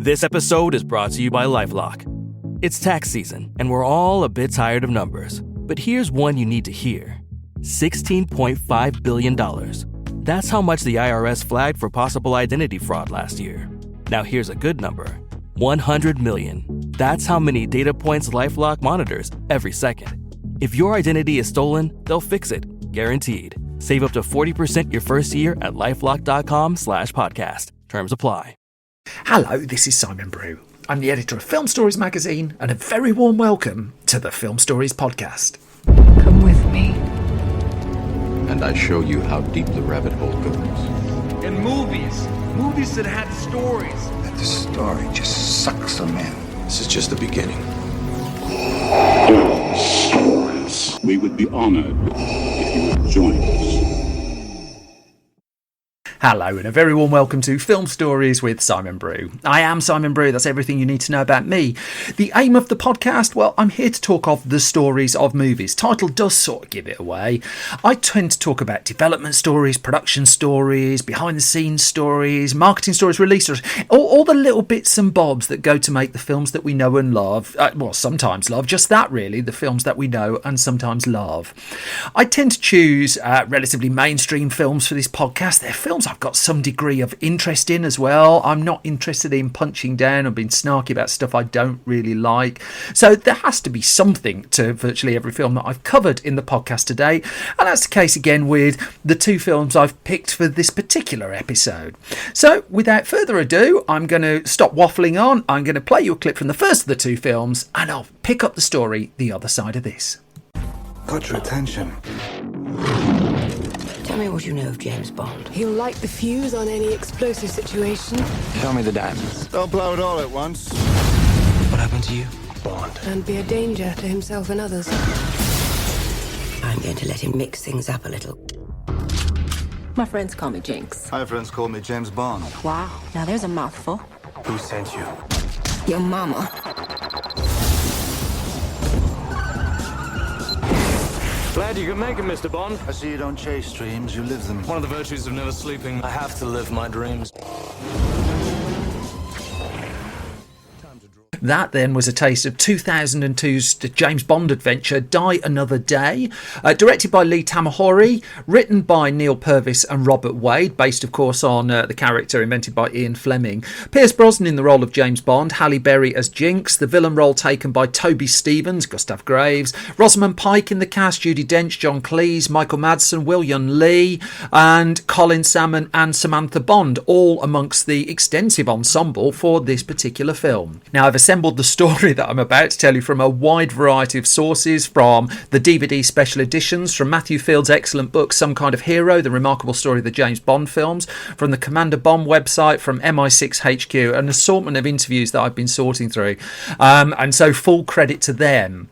This episode is brought to you by LifeLock. It's tax season, and we're all a bit tired of numbers. But here's one you need to hear. $16.5 billion. That's how much the IRS flagged for possible identity fraud last year. Now here's a good number. 100 million. That's how many data points LifeLock monitors every second. If your identity is stolen, they'll fix it. Guaranteed. Save up to 40% your first year at LifeLock.com/podcast. Terms apply. Hello, this is Simon Brew. I'm the editor of Film Stories magazine, and a very warm welcome to the Film Stories podcast. Come with me. And I show you how deep the rabbit hole goes. And movies that had stories. That the story just sucks them in. This is just the beginning. Stories. We would be honored if you would join us. Hello, and a very warm welcome to Film Stories with Simon Brew. I am Simon Brew, that's everything you need to know about me. The aim of the podcast, well, I'm here to talk of the stories of movies. Title does sort of give it away. I tend to talk about development stories, production stories, behind-the-scenes stories, marketing stories, release stories, all the little bits and bobs that go to make the films that we know and love, sometimes love, just that really, the films that we know and sometimes love. I tend to choose relatively mainstream films for this podcast. They're films I've got some degree of interest in as well. I'm not interested in punching down or being snarky about stuff I don't really like. So there has to be something to virtually every film that I've covered in the podcast today. And that's the case again with the two films I've picked for this particular episode. So without further ado, I'm going to stop waffling on. I'm going to play you a clip from the first of the two films, and I'll pick up the story the other side of this. Got your attention. Tell me what you know of James Bond. He'll light the fuse on any explosive situation. Show me the diamonds. Don't blow it all at once. What happened to you? Bond. And be a danger to himself and others. I'm going to let him mix things up a little. My friends call me Jinx. My friends call me James Bond. Wow, now there's a mouthful. Who sent you? Your mama. Glad you could make it, Mr. Bond. I see you don't chase dreams, you live them. One of the virtues of never sleeping. I have to live my dreams. That then was a taste of 2002's James Bond adventure Die Another Day, directed by Lee Tamahori, written by Neil Purvis and Robert Wade, based of course on the character invented by Ian Fleming. Pierce Brosnan in the role of James Bond, Halle Berry as Jinx, the villain role taken by Toby Stevens, Gustav Graves, Rosamund Pike in the cast, Judi Dench, John Cleese, Michael Madsen, Will-Yun Lee, and Colin Salmon and Samantha Bond, all amongst the extensive ensemble for this particular film. Now, I've assembled the story that I'm about to tell you from a wide variety of sources, from the DVD special editions, from Matthew Field's excellent book Some Kind of Hero, the remarkable story of the James Bond films, from the Commander Bomb website, from MI6 HQ, an assortment of interviews that I've been sorting through, and so full credit to them.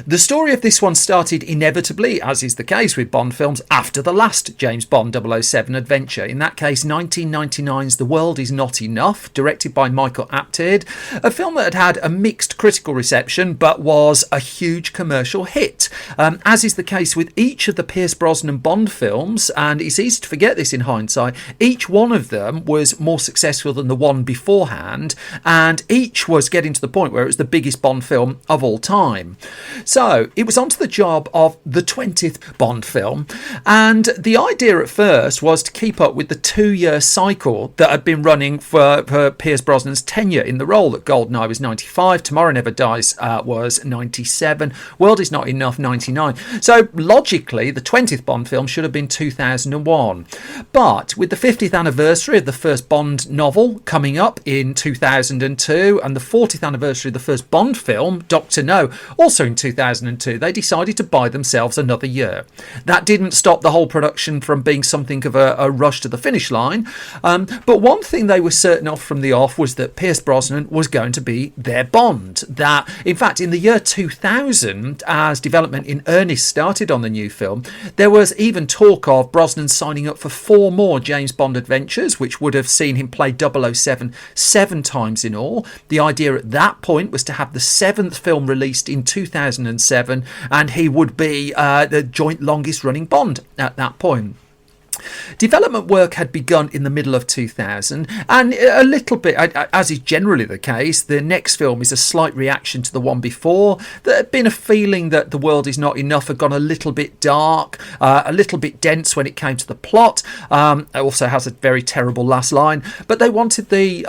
The story of this one started inevitably, as is the case with Bond films, after the last James Bond 007 adventure, in that case 1999's The World Is Not Enough, directed by Michael Apted, a film that had a mixed critical reception but was a huge commercial hit. As is the case with each of the Pierce Brosnan Bond films, and it's easy to forget this in hindsight, each one of them was more successful than the one beforehand, and each was getting to the point where it was the biggest Bond film of all time. So it was onto the job of the 20th Bond film, and the idea at first was to keep up with the 2-year cycle that had been running for Pierce Brosnan's tenure in the role. That GoldenEye was 95, Tomorrow Never Dies was 97, World Is Not Enough 99. So logically, the 20th Bond film should have been 2001. But with the 50th anniversary of the first Bond novel coming up in 2002, and the 40th anniversary of the first Bond film, Dr. No, also in 2002, they decided to buy themselves another year. That didn't stop the whole production from being something of a rush to the finish line. But one thing they were certain of from the off was that Pierce Brosnan was going to be their Bond. That, in fact, in the year 2000, as development in earnest started on the new film, there was even talk of Brosnan signing up for 4 more James Bond adventures, which would have seen him play 007 7 times in all. The idea at that point was to have the 7th film released in 2007, and he would be the joint longest running Bond at that point. Development work had begun in the middle of 2000, and a little bit, as is generally the case, the next film is a slight reaction to the one before. There had been a feeling that The World Is Not Enough had gone a little bit dark, a little bit dense when it came to the plot. It also has a very terrible last line, but they wanted the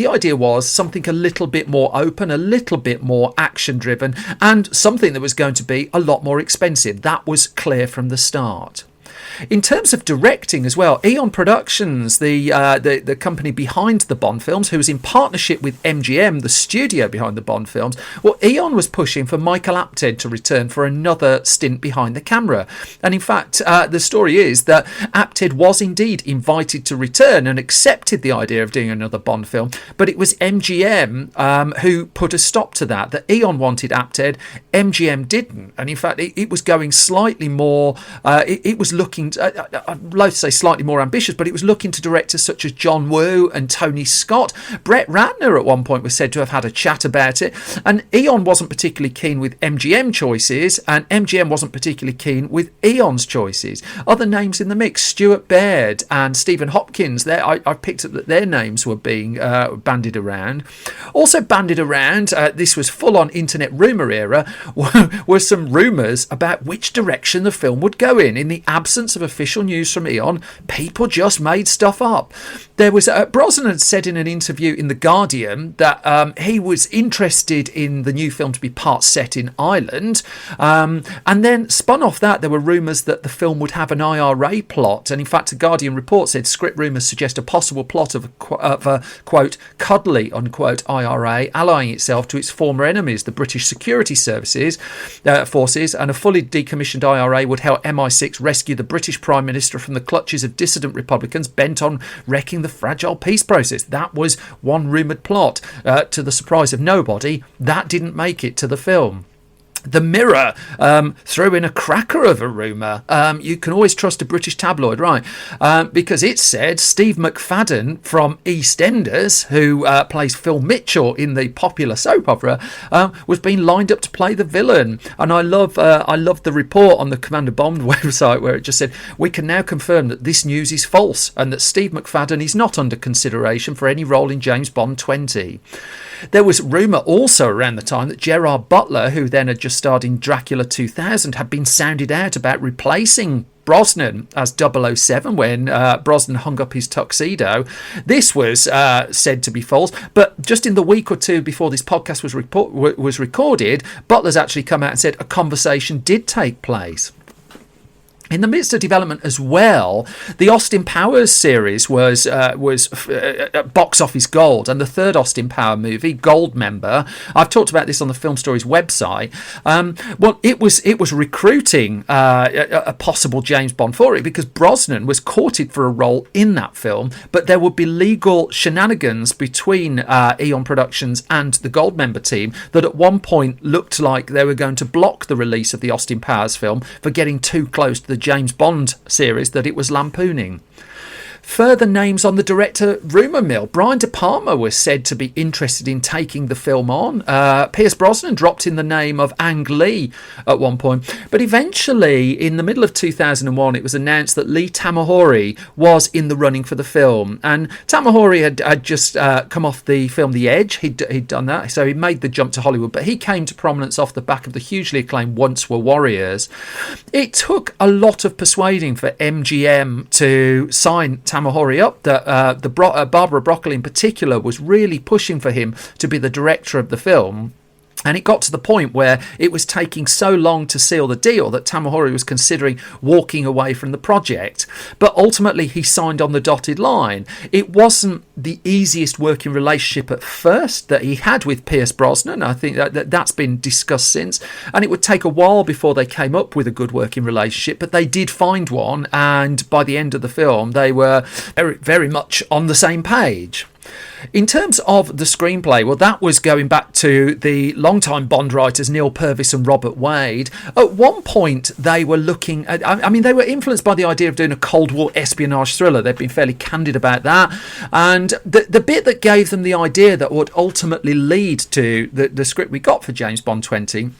idea was something a little bit more open, a little bit more action driven, and something that was going to be a lot more expensive. That was clear from the start. In terms of directing as well, Eon Productions, the company behind the Bond films, who was in partnership with MGM, the studio behind the Bond films, well, Eon was pushing for Michael Apted to return for another stint behind the camera. And in fact, the story is that Apted was indeed invited to return and accepted the idea of doing another Bond film, but it was MGM who put a stop to that. That Eon wanted Apted, MGM didn't. And in fact, it was going slightly more, it was looking, I'd love to say slightly more ambitious, but it was looking to directors such as John Woo and Tony Scott. Brett Ratner at one point was said to have had a chat about it, and Eon wasn't particularly keen with MGM choices, and MGM wasn't particularly keen with Eon's choices. Other names in the mix, Stuart Baird and Stephen Hopkins, I picked up that their names were being bandied around. Also bandied around, this was full-on internet rumour era, were some rumours about which direction the film would go in the absence of official news from Eon. People just made stuff up. There was Brosnan had said in an interview in The Guardian that he was interested in the new film to be part set in Ireland, and then spun off that there were rumours that the film would have an IRA plot, and in fact a Guardian report said script rumours suggest a possible plot of a quote cuddly unquote IRA allying itself to its former enemies, the British security services forces, and a fully decommissioned IRA would help MI6 rescue the British Prime Minister from the clutches of dissident Republicans bent on wrecking the fragile peace process. That was one rumoured plot. To the surprise of nobody, that didn't make it to the film. The Mirror threw in a cracker of a rumour. You can always trust a British tabloid, right? Because it said Steve McFadden from EastEnders, who plays Phil Mitchell in the popular soap opera, was being lined up to play the villain. And I love the report on the Commander Bond website where it just said, "We can now confirm that this news is false and that Steve McFadden is not under consideration for any role in James Bond 20. There was rumour also around the time that Gerard Butler, who then had just starred in Dracula 2000, had been sounded out about replacing Brosnan as 007 when Brosnan hung up his tuxedo. This was said to be false, but just in the week or two before this podcast was recorded, Butler's actually come out and said a conversation did take place. In the midst of development as well, the Austin Powers series was box office gold, and the third Austin Powers movie, Goldmember, I've talked about this on the Film Stories website. Well, it was recruiting a possible James Bond for it because Brosnan was courted for a role in that film, but there would be legal shenanigans between Eon Productions and the Goldmember team that at one point looked like they were going to block the release of the Austin Powers film for getting too close to the James Bond series that it was lampooning. Further names on the director rumour mill. Brian De Palma was said to be interested in taking the film on. Pierce Brosnan dropped in the name of Ang Lee at one point. But eventually, in the middle of 2001, it was announced that Lee Tamahori was in the running for the film. And Tamahori had just come off the film The Edge. He'd done that, so he made the jump to Hollywood. But he came to prominence off the back of the hugely acclaimed Once Were Warriors. It took a lot of persuading for MGM to sign Tamahori up. That Barbara Broccoli in particular was really pushing for him to be the director of the film. And it got to the point where it was taking so long to seal the deal that Tamahori was considering walking away from the project. But ultimately he signed on the dotted line. It wasn't the easiest working relationship at first that he had with Pierce Brosnan. I think that's been discussed since. And it would take a while before they came up with a good working relationship. But they did find one. And by the end of the film, they were very, very much on the same page. In terms of the screenplay, well, that was going back to the longtime Bond writers Neil Purvis and Robert Wade. At one point, they were looking at, they were influenced by the idea of doing a Cold War espionage thriller. They've been fairly candid about that. And the bit that gave them the idea that would ultimately lead to the script we got for James Bond 20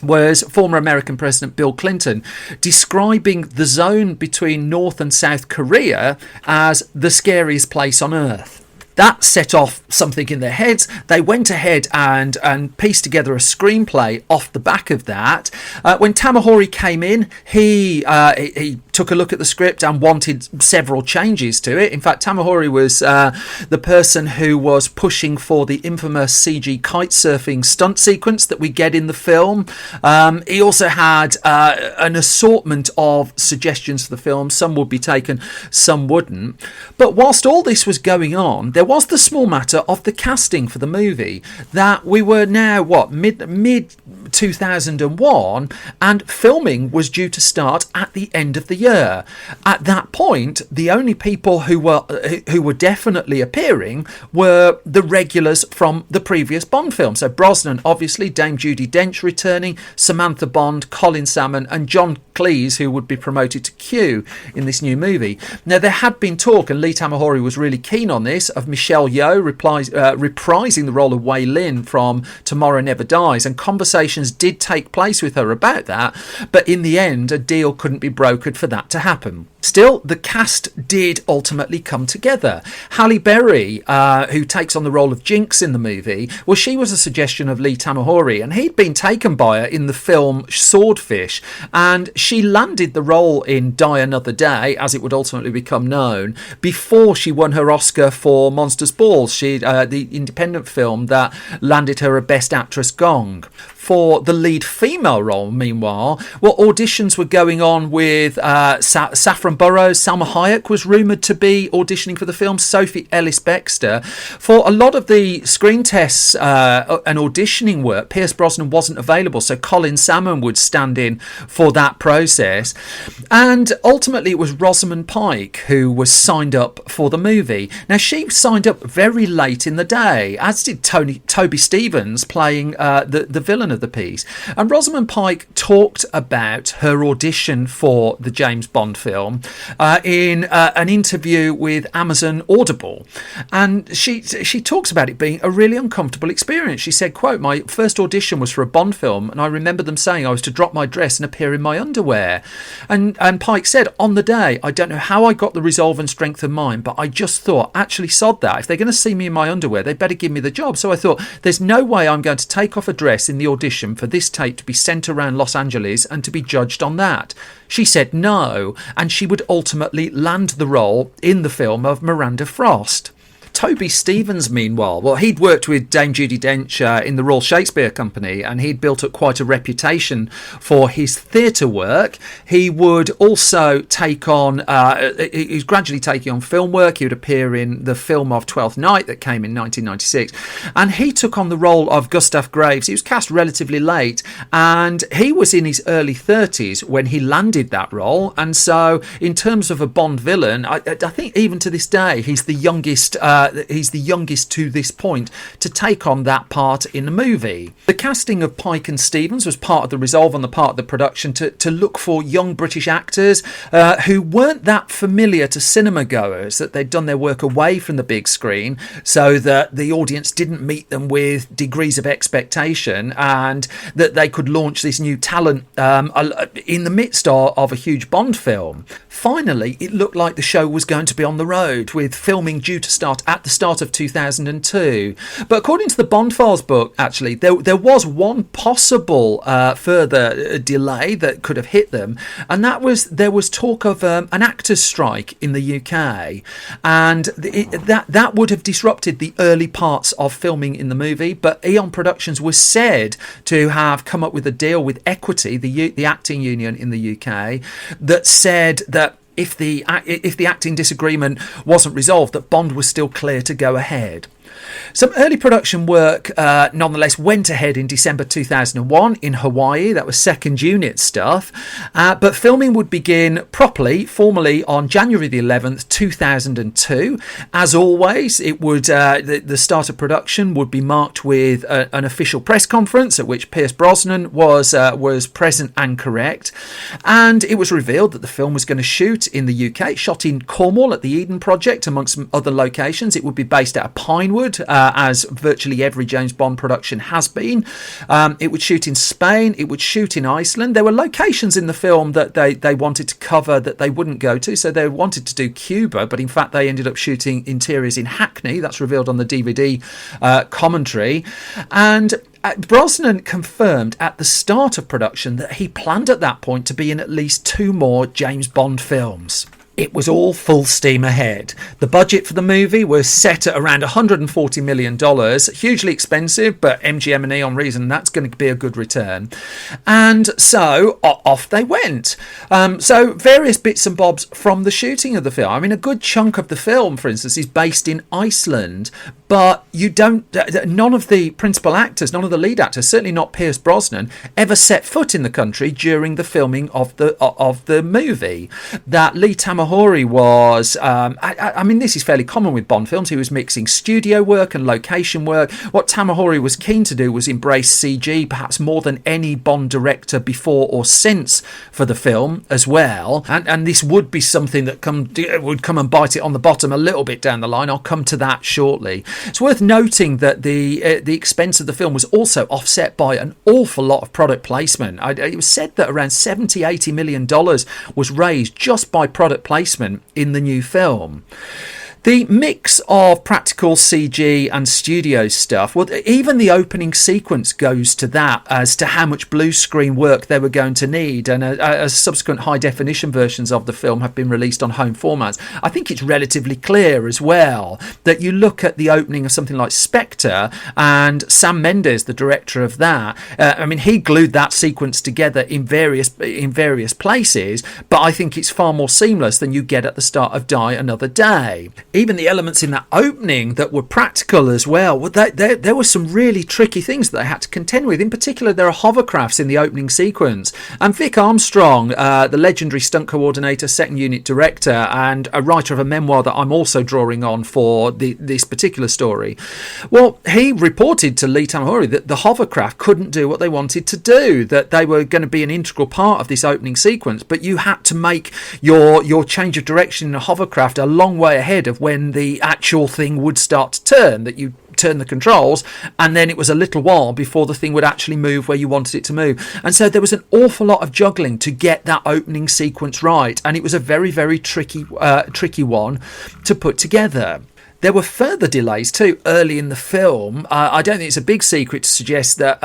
was former American President Bill Clinton describing the zone between North and South Korea as the scariest place on earth. That set off something in their heads. They went ahead and pieced together a screenplay off the back of that. When Tamahori came in, he took a look at the script and wanted several changes to it. In fact, Tamahori was the person who was pushing for the infamous CG kite surfing stunt sequence that we get in the film. He also had an assortment of suggestions for the film. Some would be taken, some wouldn't. But whilst all this was going on, there was the small matter of the casting for the movie. That we were now, mid 2001, and filming was due to start at the end of the year. At that point, the only people who were definitely appearing were the regulars from the previous Bond film. So Brosnan, obviously, Dame Judi Dench returning, Samantha Bond, Colin Salmon, and John Cleese, who would be promoted to Q in this new movie. Now, there had been talk, and Lee Tamahori was really keen on this, of Michelle Yeoh reprising the role of Wei Lin from Tomorrow Never Dies, and conversations did take place with her about that, but in the end, a deal couldn't be brokered for that to happen. Still, the cast did ultimately come together. Halle Berry, who takes on the role of Jinx in the movie, well, she was a suggestion of Lee Tamahori, and he'd been taken by her in the film Swordfish, and she landed the role in Die Another Day, as it would ultimately become known, before she won her Oscar for Monsters Ball, the independent film that landed her a Best Actress gong. For the lead female role, meanwhile, auditions were going on with Saffron Burrows. Salma Hayek was rumoured to be auditioning for the film, Sophie Ellis-Bextor. For a lot of the screen tests and auditioning work, Pierce Brosnan wasn't available, so Colin Salmon would stand in for that process. And ultimately, it was Rosamund Pike who was signed up for the movie. Now, she signed up very late in the day, as did Toby Stephens playing the villain of the piece. And Rosamund Pike talked about her audition for the James Bond film in an interview with Amazon Audible, and she talks about it being a really uncomfortable experience. She said, quote, "My first audition was for a Bond film, and I remember them saying I was to drop my dress and appear in my underwear." And Pike said, "On the day, I don't know how I got the resolve and strength of mind, but I just thought, actually sod that, if they're going to see me in my underwear, they better give me the job. So I thought, there's no way I'm going to take off a dress in the audition for this tape to be sent around Los Angeles and to be judged on that." She said no, and she would ultimately land the role in the film of Miranda Frost. Toby Stephens, meanwhile, he'd worked with Dame Judi Dench in the Royal Shakespeare Company, and he'd built up quite a reputation for his theatre work. He would also take on, he was gradually taking on film work. He would appear in the film of Twelfth Night that came in 1996, and he took on the role of Gustav Graves. He was cast relatively late, and he was in his early 30s when he landed that role, and so in terms of a Bond villain, I think even to this day, he's the youngest to this point to take on that part in a movie. The casting of Pike and Stephens was part of the resolve on the part of the production to look for young British actors who weren't that familiar to cinema goers, that they'd done their work away from the big screen, so that the audience didn't meet them with degrees of expectation, and that they could launch this new talent in the midst of a huge Bond film. Finally, it looked like the show was going to be on the road, with filming due to start at the start of 2002. But according to the Bond Files book, actually, there was one possible further delay that could have hit them, and there was talk of an actors' strike in the UK, and that would have disrupted the early parts of filming in the movie. But Eon Productions was said to have come up with a deal with Equity, the acting union in the UK, that said that if the acting disagreement wasn't resolved, that Bond was still clear to go ahead. Some early production work nonetheless went ahead in December 2001 in Hawaii. That was second unit stuff. But filming would begin formally on January the 11th, 2002. As always, it would the start of production would be marked with an official press conference at which Pierce Brosnan was present and correct. And it was revealed that the film was going to shoot in the UK, shot in Cornwall at the Eden Project, amongst other locations. It would be based out of Pinewood, Hollywood, as virtually every James Bond production has been. It would shoot in Spain. It would shoot in Iceland. There were locations in the film that they wanted to cover that they wouldn't go to. So they wanted to do Cuba, but in fact they ended up shooting interiors in Hackney. That's revealed on the DVD commentary. And Brosnan confirmed at the start of production that he planned at that point to be in at least 2 more James Bond films. It was all full steam ahead. The budget for the movie was set at around $140 million. Hugely expensive, but MGM&E on reason that's going to be a good return. And so off they went. So various bits and bobs from the shooting of the film. I mean, a good chunk of the film, for instance, is based in Iceland. But none of the principal actors, none of the lead actors, certainly not Pierce Brosnan, ever set foot in the country during the filming of the movie. That Lee Tamahori was, I mean, this is fairly common with Bond films. He was mixing studio work and location work. What Tamahori was keen to do was embrace CG, perhaps more than any Bond director before or since for the film as well. And this would be something that would come and bite it on the bottom a little bit down the line. I'll come to that shortly. It's worth noting that the expense of the film was also offset by an awful lot of product placement. It was said that around $70-80 million was raised just by product placement in the new film. The mix of practical CG and studio stuff, well, even the opening sequence goes to that as to how much blue screen work they were going to need. And as subsequent high definition versions of the film have been released on home formats, I think it's relatively clear as well that you look at the opening of something like Spectre, and Sam Mendes, the director of that, I mean, he glued that sequence together in various places, but I think it's far more seamless than you get at the start of Die Another Day. Even the elements in that opening that were practical as well, there were some really tricky things that they had to contend with. In particular, there are hovercrafts in the opening sequence. And Vic Armstrong, the legendary stunt coordinator, second unit director, and a writer of a memoir that I'm also drawing on for this particular story, well, he reported to Lee Tamahori that the hovercraft couldn't do what they wanted to do, that they were going to be an integral part of this opening sequence, but you had to make your change of direction in a hovercraft a long way ahead of when the actual thing would start to turn, that you turn the controls and then it was a little while before the thing would actually move where you wanted it to move. And so there was an awful lot of juggling to get that opening sequence right, and it was a very, very tricky one to put together. There were further delays too early in the film. I don't think it's a big secret to suggest that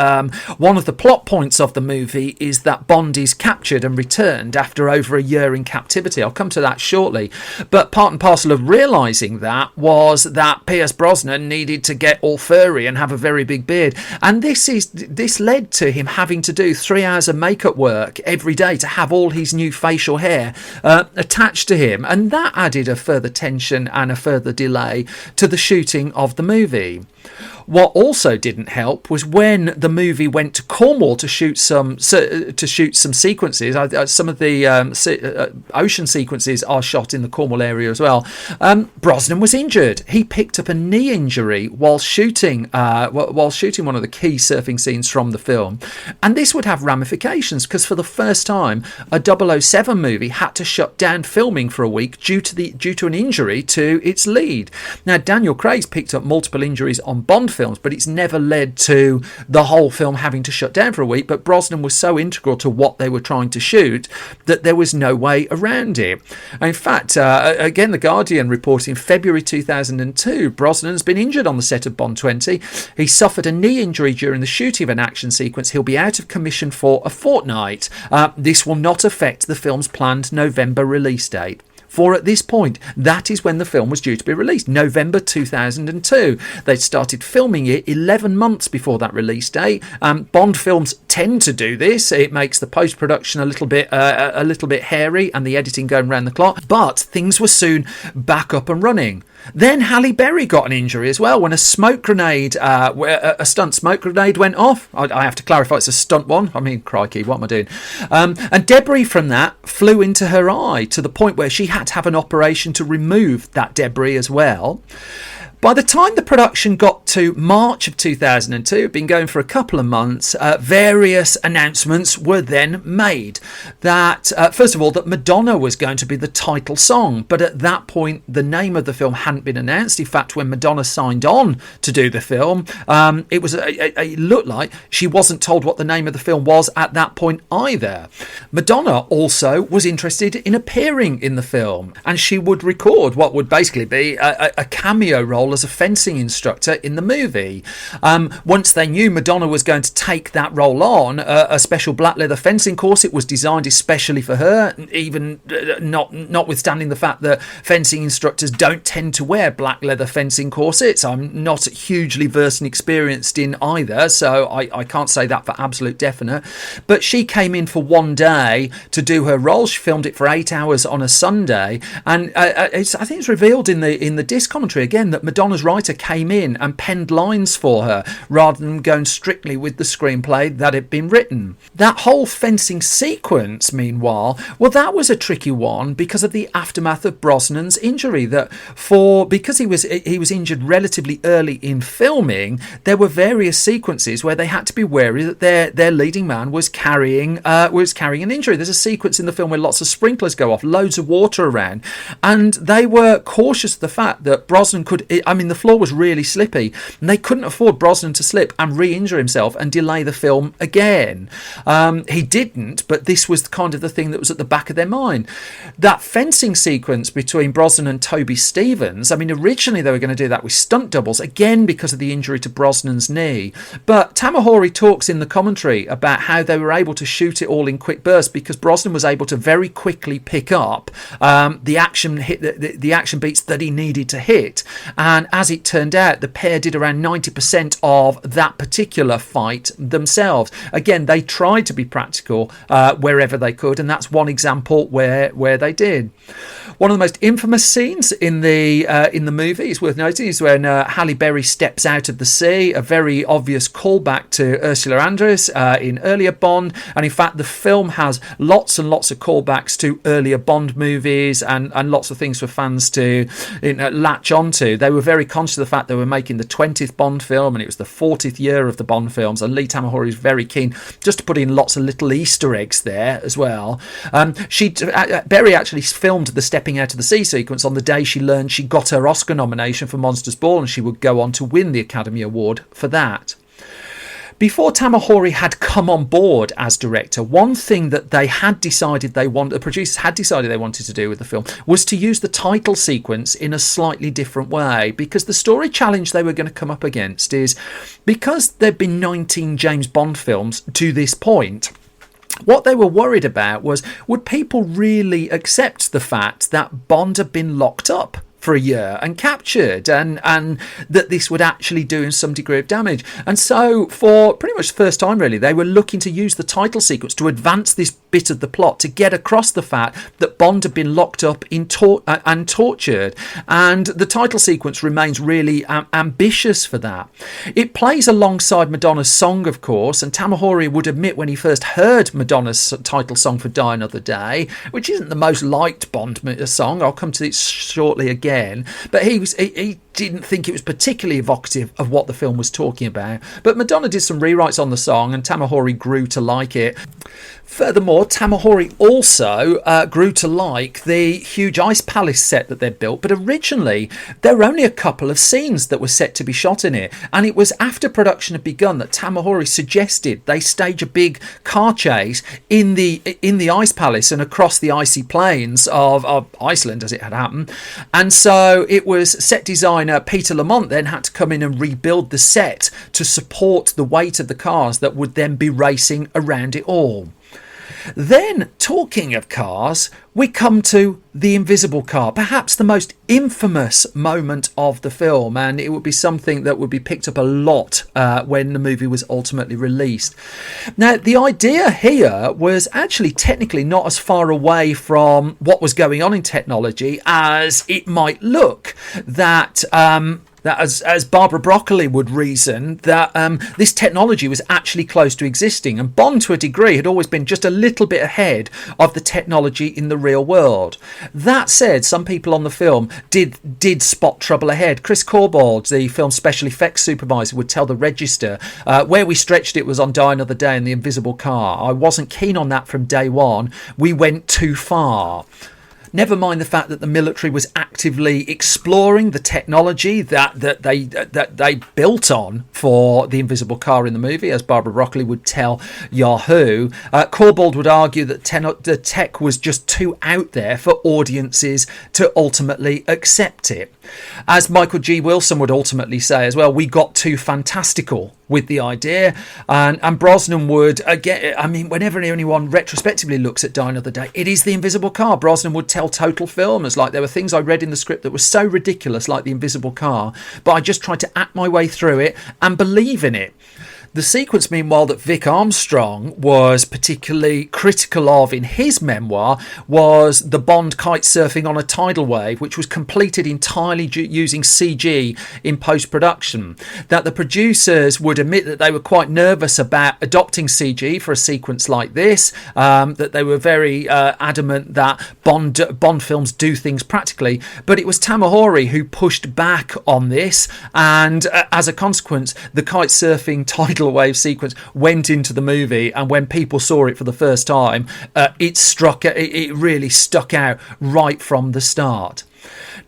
one of the plot points of the movie is that Bond is captured and returned after over a year in captivity. I'll come to that shortly. But part and parcel of realising that was that Pierce Brosnan needed to get all furry and have a very big beard. And this led to him having to do 3 hours of makeup work every day to have all his new facial hair attached to him. And that added a further tension and a further delay to the shooting of the movie. What also didn't help was when the movie went to Cornwall to shoot some sequences. Some of the ocean sequences are shot in the Cornwall area as well. Brosnan was injured. He picked up a knee injury while shooting one of the key surfing scenes from the film, and this would have ramifications because for the first time, a 007 movie had to shut down filming for a week due to an injury to its lead. Now, Daniel Craig's picked up multiple injuries on Bond films, but it's never led to the whole film having to shut down for a week. But Brosnan was so integral to what they were trying to shoot that there was no way around it. And in fact, again, The Guardian reported in February 2002, Brosnan's been injured on the set of Bond 20. He suffered a knee injury during the shooting of an action sequence. He'll be out of commission for a fortnight. This will not affect the film's planned November release date. For at this point, that is when the film was due to be released, November 2002. They'd started filming it 11 months before that release date. Bond films tend to do this. It makes the post-production a little bit hairy and the editing going round the clock. But things were soon back up and running. Then Halle Berry got an injury as well when a stunt smoke grenade went off. I have to clarify, it's a stunt one. I mean, crikey, what am I doing? And debris from that flew into her eye to the point where she had to have an operation to remove that debris as well. By the time the production got to March of 2002, it'd been going for a couple of months, various announcements were then made. That, first of all, that Madonna was going to be the title song, but at that point, the name of the film hadn't been announced. In fact, when Madonna signed on to do the film, it looked like she wasn't told what the name of the film was at that point either. Madonna also was interested in appearing in the film, and she would record what would basically be a cameo role as a fencing instructor in the movie. Once they knew Madonna was going to take that role on, a special black leather fencing course, it was designed especially for her, even notwithstanding the fact that fencing instructors don't tend to wear black leather fencing corsets. I'm not hugely versed and experienced in either, so I can't say that for absolute definite. But she came in for one day to do her role. She filmed it for 8 hours on a Sunday, and I think it's revealed in the disc commentary again that Madonna's writer came in and penned lines for her rather than going strictly with the screenplay that had been written. That whole fencing sequence, meanwhile, well, that was a tricky one because of the aftermath of Brosnan's injury. Because he was injured relatively early in filming, there were various sequences where they had to be wary that their leading man was carrying an injury. There's a sequence in the film where lots of sprinklers go off, loads of water around, and they were cautious of the fact that Brosnan the floor was really slippy, and they couldn't afford Brosnan to slip and re-injure himself and delay the film again. He didn't, but this was kind of the thing that was at the back of their mind. That fencing sequence between Brosnan and Toby Stevens, originally they were going to do that with stunt doubles, again because of the injury to Brosnan's knee. But Tamahori talks in the commentary about how they were able to shoot it all in quick bursts because Brosnan was able to very quickly pick up the action beats that he needed to hit. And as it turned out, the pair did around 90% of that particular fight themselves. Again, they tried to be practical wherever they could, and that's one example where they did. One of the most infamous scenes in the movie, is worth noting, is when Halle Berry steps out of the sea, a very obvious callback to Ursula Andress in earlier Bond, and in fact the film has lots and lots of callbacks to earlier Bond movies and lots of things for fans to latch onto. They were very conscious of the fact they were making the 20th Bond film, and it was the 40th year of the Bond films, and Lee Tamahori is very keen just to put in lots of little Easter eggs there as well. Berry actually filmed the stepping out of the sea sequence on the day she learned she got her Oscar nomination for Monsters Ball, and she would go on to win the Academy Award for that. Before Tamahori had come on board as director, one thing that the producers had decided they wanted to do with the film was to use the title sequence in a slightly different way, because the story challenge they were going to come up against is, because there'd been 19 James Bond films to this point, what they were worried about was, would people really accept the fact that Bond had been locked up for a year and captured, and that this would actually do some degree of damage? And so for pretty much the first time really, they were looking to use the title sequence to advance this bit of the plot, to get across the fact that Bond had been locked up and tortured, and the title sequence remains really ambitious for that. It plays alongside Madonna's song, of course, and Tamahori would admit when he first heard Madonna's title song for Die Another Day, which isn't the most liked Bond song, I'll come to it shortly again, but he didn't think it was particularly evocative of what the film was talking about. But Madonna did some rewrites on the song, and Tamahori grew to like it. Furthermore, Tamahori also grew to like the huge ice palace set that they'd built, but originally there were only a couple of scenes that were set to be shot in it, and it was after production had begun that Tamahori suggested they stage a big car chase in the ice palace and across the icy plains of Iceland, as it had happened. And so it was set designer Peter Lamont then had to come in and rebuild the set to support the weight of the cars that would then be racing around it all. Then, talking of cars, we come to the invisible car, perhaps the most infamous moment of the film, and it would be something that would be picked up a lot when the movie was ultimately released. Now, the idea here was actually technically not as far away from what was going on in technology as it might look, that that, as Barbara Broccoli would reason, that this technology was actually close to existing, and Bond, to a degree, had always been just a little bit ahead of the technology in the real world. That said, some people on the film did spot trouble ahead. Chris Corbould, the film's special effects supervisor, would tell the Register, where we stretched it was on Die Another Day and The Invisible Car. I wasn't keen on that from day one. We went too far. Never mind the fact that the military was actively exploring the technology that they built on for the invisible car in the movie, as Barbara Broccoli would tell Yahoo. Corbould would argue that the tech was just too out there for audiences to ultimately accept it. As Michael G. Wilson would ultimately say as well, we got too fantastical with the idea, and Brosnan would, again, I mean, whenever anyone retrospectively looks at Die Another Day, it is the invisible car. Brosnan would tell Total Filmers, like, there were things I read in the script that were so ridiculous, like the invisible car, but I just tried to act my way through it and believe in it. The sequence, meanwhile, that Vic Armstrong was particularly critical of in his memoir was the Bond kite surfing on a tidal wave, which was completed entirely using CG in post-production. That the producers would admit that they were quite nervous about adopting CG for a sequence like this, that they were very adamant that Bond films do things practically, but it was Tamahori who pushed back on this, and as a consequence, the kite surfing tidal wave sequence went into the movie, and when people saw it for the first time, it really stuck out right from the start.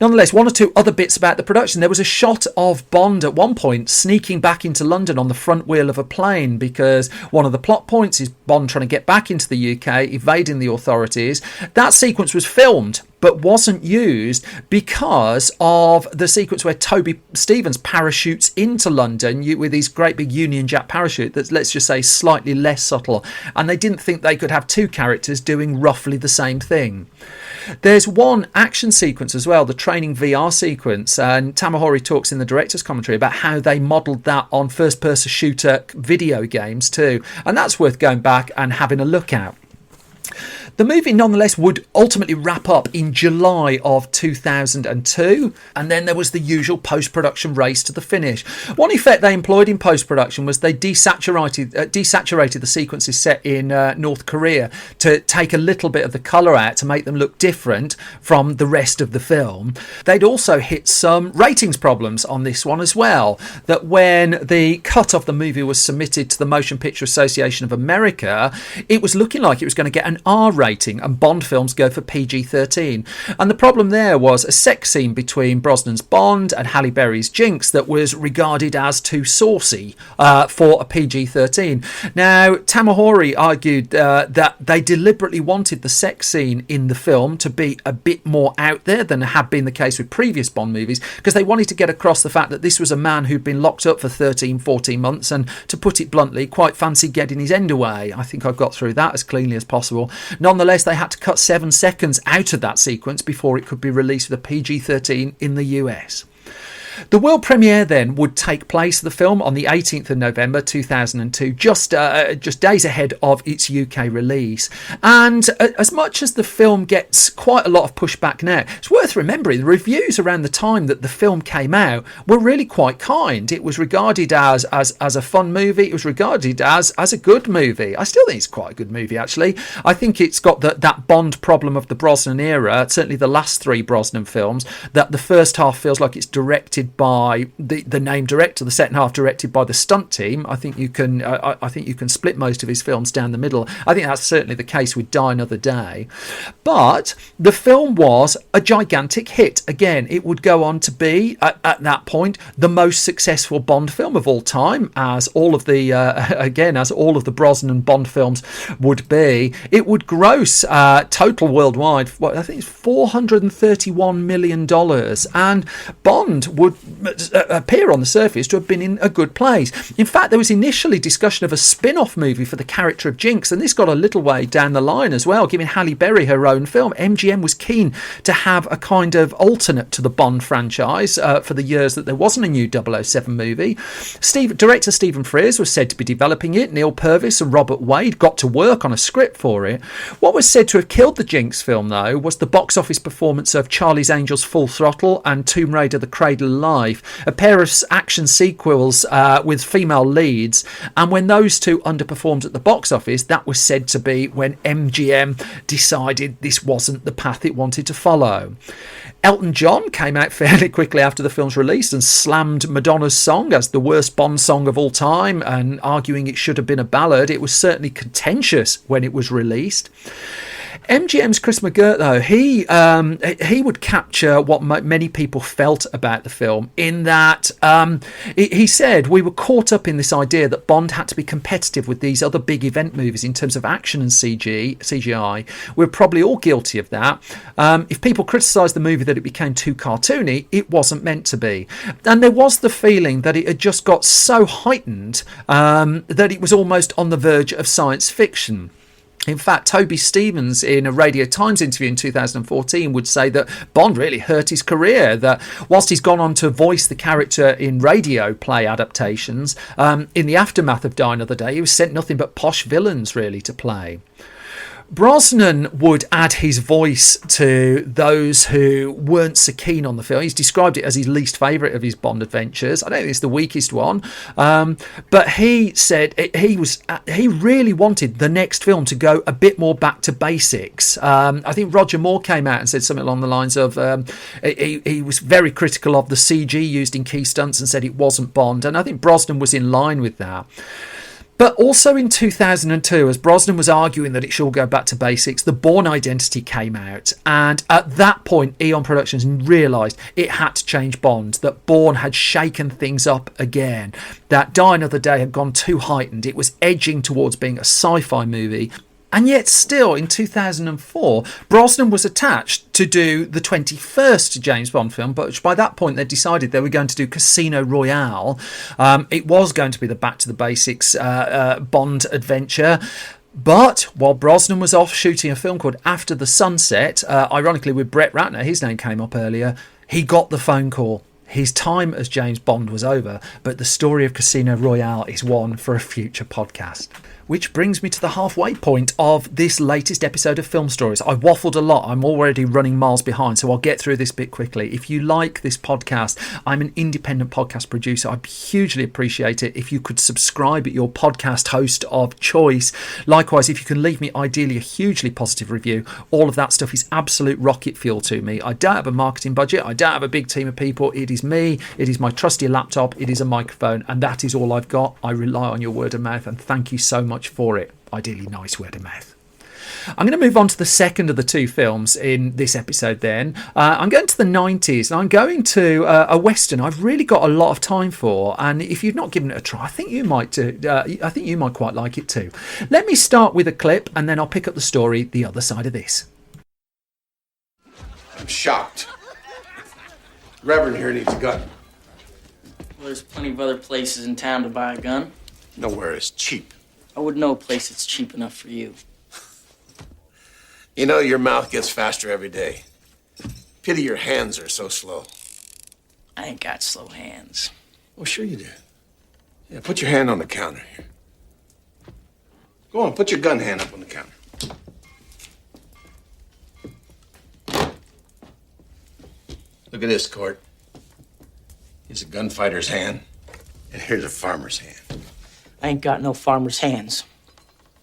Nonetheless, one or two other bits about the production. There was a shot of Bond at one point sneaking back into London on the front wheel of a plane, because one of the plot points is Bond trying to get back into the UK, evading the authorities. That sequence was filmed but wasn't used because of the sequence where Toby Stevens parachutes into London with his great big Union Jack parachute that's, let's just say, slightly less subtle, and they didn't think they could have two characters doing roughly the same thing. There's one action sequence as well, the training VR sequence, and Tamahori talks in the director's commentary about how they modelled that on first-person shooter video games too, and that's worth going back and having a look at. The movie, nonetheless, would ultimately wrap up in July of 2002, and then there was the usual post-production race to the finish. One effect they employed in post-production was they desaturated the sequences set in North Korea to take a little bit of the colour out to make them look different from the rest of the film. They'd also hit some ratings problems on this one as well, that when the cut of the movie was submitted to the Motion Picture Association of America, it was looking like it was going to get an R rating, and Bond films go for PG-13. And the problem there was a sex scene between Brosnan's Bond and Halle Berry's Jinx that was regarded as too saucy for a PG-13. Now, Tamahori argued that they deliberately wanted the sex scene in the film to be a bit more out there than had been the case with previous Bond movies, because they wanted to get across the fact that this was a man who'd been locked up for 13, 14 months, and to put it bluntly, quite fancied getting his end away. I think I've got through that as cleanly as possible. Nonetheless, they had to cut 7 seconds out of that sequence before it could be released with a PG-13 in the US. The world premiere then would take place, the film, on the 18th of November 2002, just days ahead of its UK release. And as much as the film gets quite a lot of pushback now, it's worth remembering the reviews around the time that the film came out were really quite kind. It was regarded as a fun movie. It was regarded as a good movie. I still think it's quite a good movie, actually. I think it's got that Bond problem of the Brosnan era, certainly the last 3 Brosnan films, that the first half feels like it's directed by the name director, the second half directed by the stunt team. I think you can split most of his films down the middle. I think that's certainly the case with Die Another Day. But the film was a gigantic hit. Again, it would go on to be at that point the most successful Bond film of all time, as all of the Brosnan Bond films would be. It would gross total worldwide, I think it's $431 million, and Bond would appear on the surface to have been in a good place. In fact, there was initially discussion of a spin-off movie for the character of Jinx, and this got a little way down the line as well, giving Halle Berry her own film. MGM was keen to have a kind of alternate to the Bond franchise for the years that there wasn't a new 007 movie. Director Stephen Frears was said to be developing it. Neil Purvis and Robert Wade got to work on a script for it. What was said to have killed the Jinx film, though, was the box office performance of Charlie's Angels Full Throttle and Tomb Raider The Cradle of life, a pair of action sequels with female leads, and when those two underperformed at the box office, that was said to be when MGM decided this wasn't the path it wanted to follow. Elton John came out fairly quickly after the film's release and slammed Madonna's song as the worst Bond song of all time, and arguing it should have been a ballad. It was certainly contentious when it was released. MGM's Chris McGirt, though, he would capture what many people felt about the film, in that he said, we were caught up in this idea that Bond had to be competitive with these other big event movies in terms of action and CGI. We're probably all guilty of that. If people criticised the movie that it became too cartoony, it wasn't meant to be. And there was the feeling that it had just got so heightened that it was almost on the verge of science fiction. In fact, Toby Stephens, in a Radio Times interview in 2014, would say that Bond really hurt his career, that whilst he's gone on to voice the character in radio play adaptations, in the aftermath of Die Another Day, he was sent nothing but posh villains, really, to play. Brosnan would add his voice to those who weren't so keen on the film. He's described it as his least favourite of his Bond adventures. I don't think it's the weakest one, but he said he really wanted the next film to go a bit more back to basics. I think Roger Moore came out and said something along the lines of he was very critical of the CG used in key stunts and said it wasn't Bond, and I think Brosnan was in line with that. But also in 2002, as Brosnan was arguing that it should all go back to basics, the Bourne Identity came out. And at that point, Eon Productions realised it had to change Bond, that Bourne had shaken things up again, that Die Another Day had gone too heightened. It was edging towards being a sci-fi movie. And yet still, in 2004, Brosnan was attached to do the 21st James Bond film, but by that point they decided they were going to do Casino Royale. It was going to be the back to the basics Bond adventure. But while Brosnan was off shooting a film called After the Sunset, ironically with Brett Ratner, his name came up earlier, he got the phone call. His time as James Bond was over, but the story of Casino Royale is one for a future podcast. Which brings me to the halfway point of this latest episode of Film Stories. I waffled a lot. I'm already running miles behind, so I'll get through this bit quickly. If you like this podcast, I'm an independent podcast producer. I'd hugely appreciate it if you could subscribe at your podcast host of choice. Likewise, if you can leave me ideally a hugely positive review. All of that stuff is absolute rocket fuel to me. I don't have a marketing budget. I don't have a big team of people. It is me. It is my trusty laptop. It is a microphone, and that is all I've got. I rely on your word of mouth, and thank you so much for it. Ideally nice word of mouth. I'm going to move on to the second of the two films in this episode then. I'm going to the 90s, and I'm going to a Western I've really got a lot of time for, and if you've not given it a try, I think you might quite like it too. Let me start with a clip, and then I'll pick up the story the other side of this. I'm shocked. Reverend here needs a gun. Well, there's plenty of other places in town to buy a gun. Nowhere is cheap. I would know a place that's cheap enough for you. You know, your mouth gets faster every day. Pity your hands are so slow. I ain't got slow hands. Well, sure you do. Yeah, put your hand on the counter here. Go on, put your gun hand up on the counter. Look at this, Court. Here's a gunfighter's hand, and here's a farmer's hand. I ain't got no farmer's hands.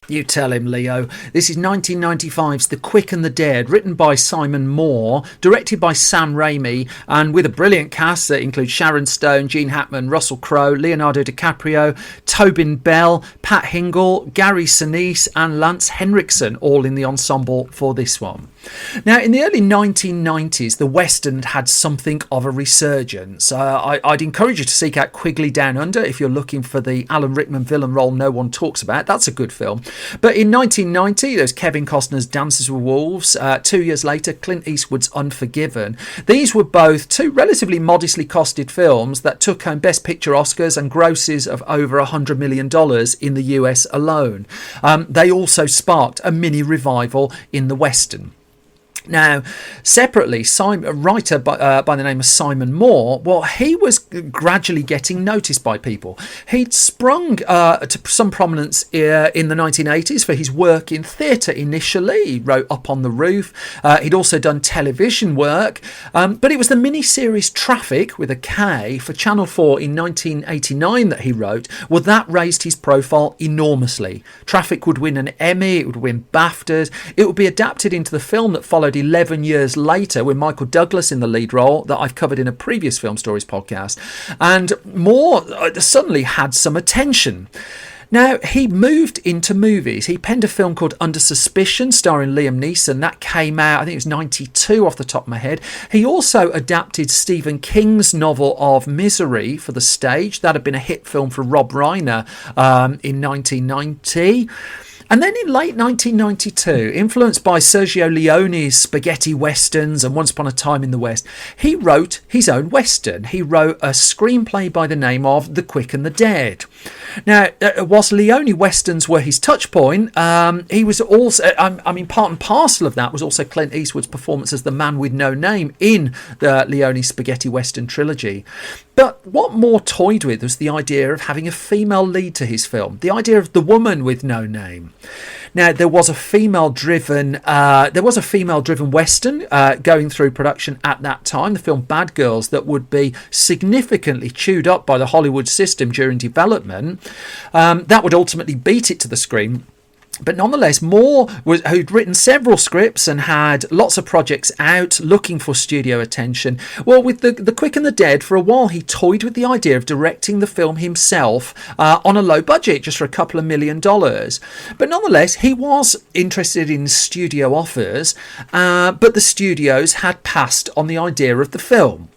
You tell him, Leo. This is 1995's The Quick and the Dead, written by Simon Moore, directed by Sam Raimi, and with a brilliant cast that includes Sharon Stone, Gene Hackman, Russell Crowe, Leonardo DiCaprio, Tobin Bell, Pat Hingle, Gary Sinise, and Lance Henriksen, all in the ensemble for this one. Now, in the early 1990s, the Western had something of a resurgence. I'd encourage you to seek out Quigley Down Under if you're looking for the Alan Rickman villain role no one talks about. That's a good film. But in 1990, there's Kevin Costner's Dances with Wolves. 2 years later, Clint Eastwood's Unforgiven. These were both two relatively modestly costed films that took home Best Picture Oscars and grosses of over $100 million in the US alone. They also sparked a mini revival in the Western. Now, separately, a writer by the name of Simon Moore, well, he was gradually getting noticed by people. He'd sprung to some prominence in the 1980s for his work in theatre initially. He wrote Up on the Roof. He'd also done television work. But it was the miniseries Traffic, with a K, for Channel 4 in 1989 that he wrote. Well, that raised his profile enormously. Traffic would win an Emmy. It would win BAFTAs. It would be adapted into the film that followed 11 years later, with Michael Douglas in the lead role, that I've covered in a previous Film Stories podcast. And Moore suddenly had some attention. Now, he moved into movies. He penned a film called Under Suspicion, starring Liam Neeson. That came out, I think it was 92 off the top of my head. He also adapted Stephen King's novel of Misery for the stage. That had been a hit film for Rob Reiner in 1990. And then in late 1992, influenced by Sergio Leone's spaghetti westerns and Once Upon a Time in the West, he wrote his own western. He wrote a screenplay by the name of The Quick and the Dead. Now, whilst Leone westerns were his touch point, he was also, part and parcel of that was also Clint Eastwood's performance as the man with no name in the Leone spaghetti western trilogy. But what Moore toyed with was the idea of having a female lead to his film, the idea of the woman with no name. Now, there was a female-driven western going through production at that time, the film Bad Girls, that would be significantly chewed up by the Hollywood system during development. That would ultimately beat it to the screen. But nonetheless, Moore, who'd written several scripts and had lots of projects out looking for studio attention. Well, with the Quick and the Dead, for a while he toyed with the idea of directing the film himself on a low budget, just for a couple of $1 million. But nonetheless, he was interested in studio offers, but the studios had passed on the idea of the film.